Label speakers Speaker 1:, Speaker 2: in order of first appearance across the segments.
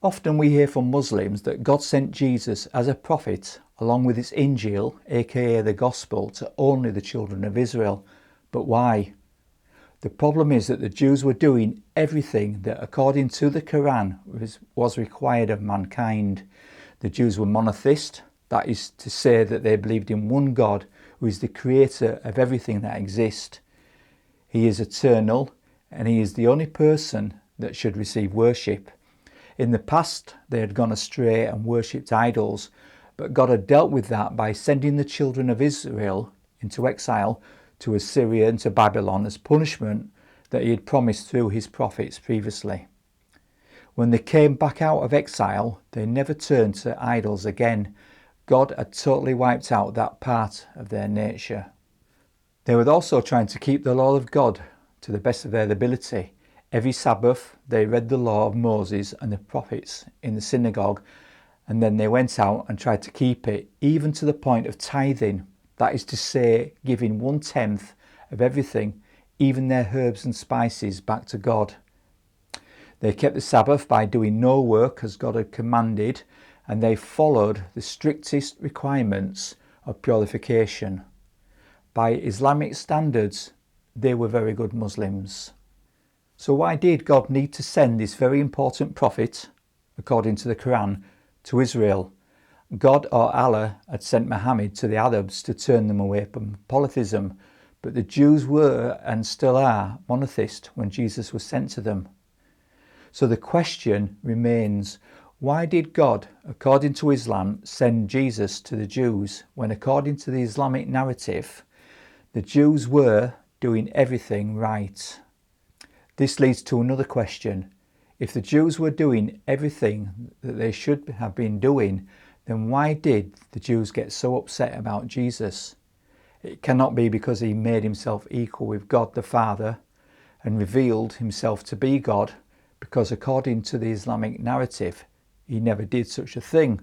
Speaker 1: Often we hear from Muslims that God sent Jesus as a prophet along with his Injil, aka the Gospel, to only the children of Israel. But why? The problem is that the Jews were doing everything that according to the Quran was required of mankind. The Jews were monotheist, that is to say that they believed in one God who is the creator of everything that exists. He is eternal and he is the only person that should receive worship. In the past they had gone astray and worshipped idols, but God had dealt with that by sending the children of Israel into exile to Assyria and to Babylon as punishment that he had promised through his prophets previously. When they came back out of exile, they never turned to idols again. God had totally wiped out that part of their nature. They were also trying to keep the law of God to the best of their ability. Every Sabbath they read the law of Moses and the prophets in the synagogue, and then they went out and tried to keep it, even to the point of tithing, that is to say, giving 1/10 of everything, even their herbs and spices, back to God. They kept the Sabbath by doing no work as God had commanded, and they followed the strictest requirements of purification. By Islamic standards, they were very good Muslims. So why did God need to send this very important prophet, according to the Quran, to Israel? God or Allah had sent Muhammad to the Arabs to turn them away from polytheism, but the Jews were and still are monotheist when Jesus was sent to them. So the question remains, why did God, according to Islam, send Jesus to the Jews when, according to the Islamic narrative, the Jews were doing everything right? This leads to another question. If the Jews were doing everything that they should have been doing, then why did the Jews get so upset about Jesus? It cannot be because he made himself equal with God the Father and revealed himself to be God, because according to the Islamic narrative, he never did such a thing,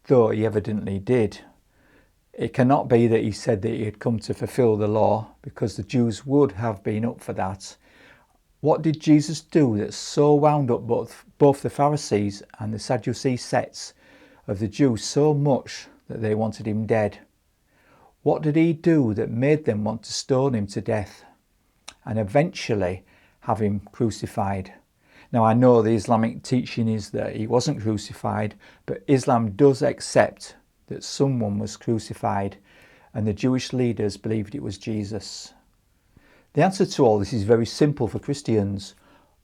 Speaker 1: though he evidently did. It cannot be that he said that he had come to fulfill the law, because the Jews would have been up for that. What did Jesus do that so wound up both the Pharisees and the Sadducee sects of the Jews so much that they wanted him dead? What did he do that made them want to stone him to death and eventually have him crucified? Now, I know the Islamic teaching is that he wasn't crucified, but Islam does accept that someone was crucified, and the Jewish leaders believed it was Jesus. The answer to all this is very simple for Christians.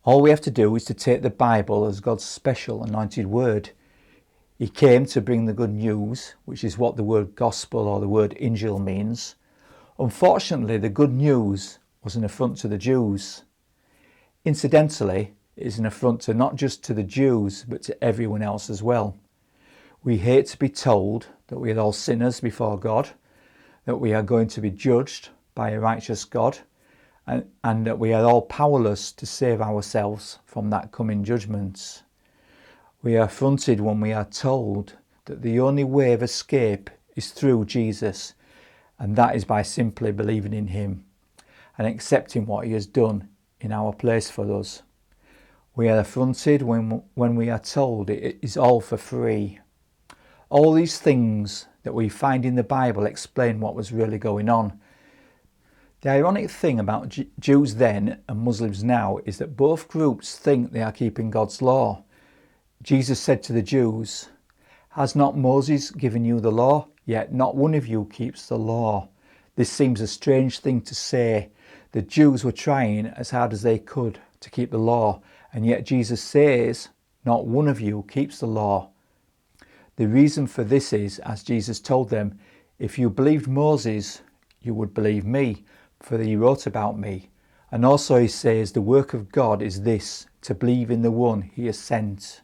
Speaker 1: All we have to do is to take the Bible as God's special anointed word. He came to bring the good news, which is what the word gospel or the word Injil means. Unfortunately, the good news was an affront to the Jews. Incidentally, it is an affront to not just to the Jews, but to everyone else as well. We hate to be told that we are all sinners before God, that we are going to be judged by a righteous God, and that we are all powerless to save ourselves from that coming judgment. We are affronted when we are told that the only way of escape is through Jesus, and that is by simply believing in him and accepting what he has done in our place for us. We are affronted when we are told it is all for free. All these things that we find in the Bible explain what was really going on. The ironic thing about Jews then and Muslims now is that both groups think they are keeping God's law. Jesus said to the Jews, "Has not Moses given you the law? Yet not one of you keeps the law." This seems a strange thing to say. The Jews were trying as hard as they could to keep the law, and yet Jesus says, "Not one of you keeps the law." The reason for this is, as Jesus told them, "If you believed Moses, you would believe me, for he wrote about me." And also he says the work of God is this, to believe in the one he has sent.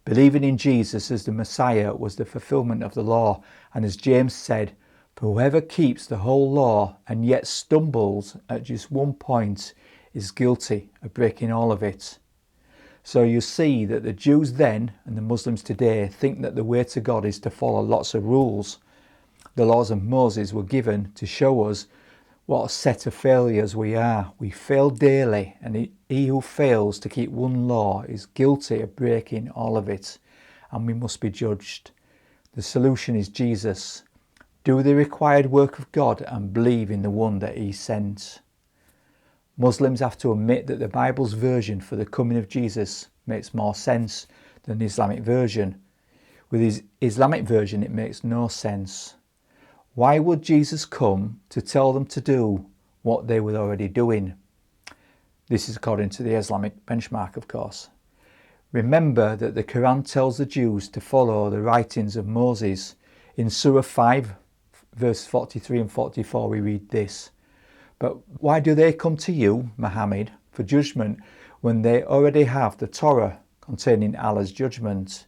Speaker 1: Believing in Jesus as the Messiah was the fulfillment of the law, and as James said, "For whoever keeps the whole law and yet stumbles at just one point is guilty of breaking all of it." So you see that the Jews then and the Muslims today think that the way to God is to follow lots of rules. The laws of Moses were given to show us What a set of failures we are. We fail daily, and he who fails to keep one law is guilty of breaking all of it, and we must be judged. The solution is Jesus. Do the required work of God and believe in the one that he sent. Muslims have to admit that the Bible's version for the coming of Jesus makes more sense than the Islamic version. With his Islamic version, it makes no sense. Why would Jesus come to tell them to do what they were already doing? This is according to the Islamic benchmark, of course. Remember that the Quran tells the Jews to follow the writings of Moses. In Surah 5, verse 43 and 44, we read this: "But why do they come to you, Muhammad, for judgment when they already have the Torah containing Allah's judgment?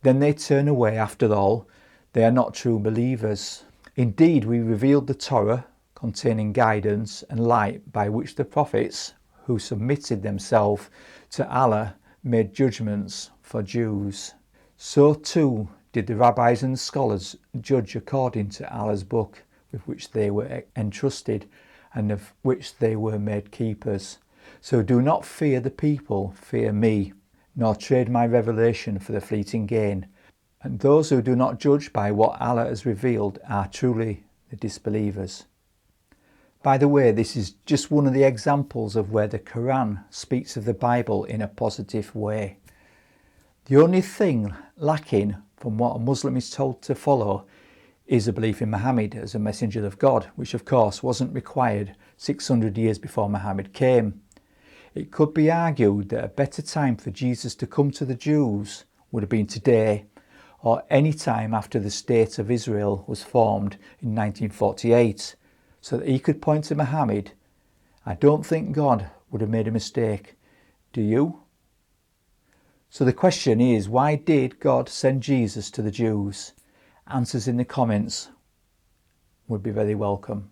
Speaker 1: Then they turn away after all. They are not true believers. Indeed, we revealed the Torah containing guidance and light by which the prophets who submitted themselves to Allah made judgments for Jews. So too did the rabbis and scholars judge according to Allah's book with which they were entrusted and of which they were made keepers. So do not fear the people, fear me, nor trade my revelation for the fleeting gain. And those who do not judge by what Allah has revealed are truly the disbelievers." By the way, this is just one of the examples of where the Quran speaks of the Bible in a positive way. The only thing lacking from what a Muslim is told to follow is a belief in Muhammad as a messenger of God, which of course wasn't required 600 years before Muhammad came. It could be argued that a better time for Jesus to come to the Jews would have been today, or any time after the State of Israel was formed in 1948, so that he could point to Muhammad. I don't think God would have made a mistake. Do you? So the question is, why did God send Jesus to the Jews? Answers in the comments would be very welcome.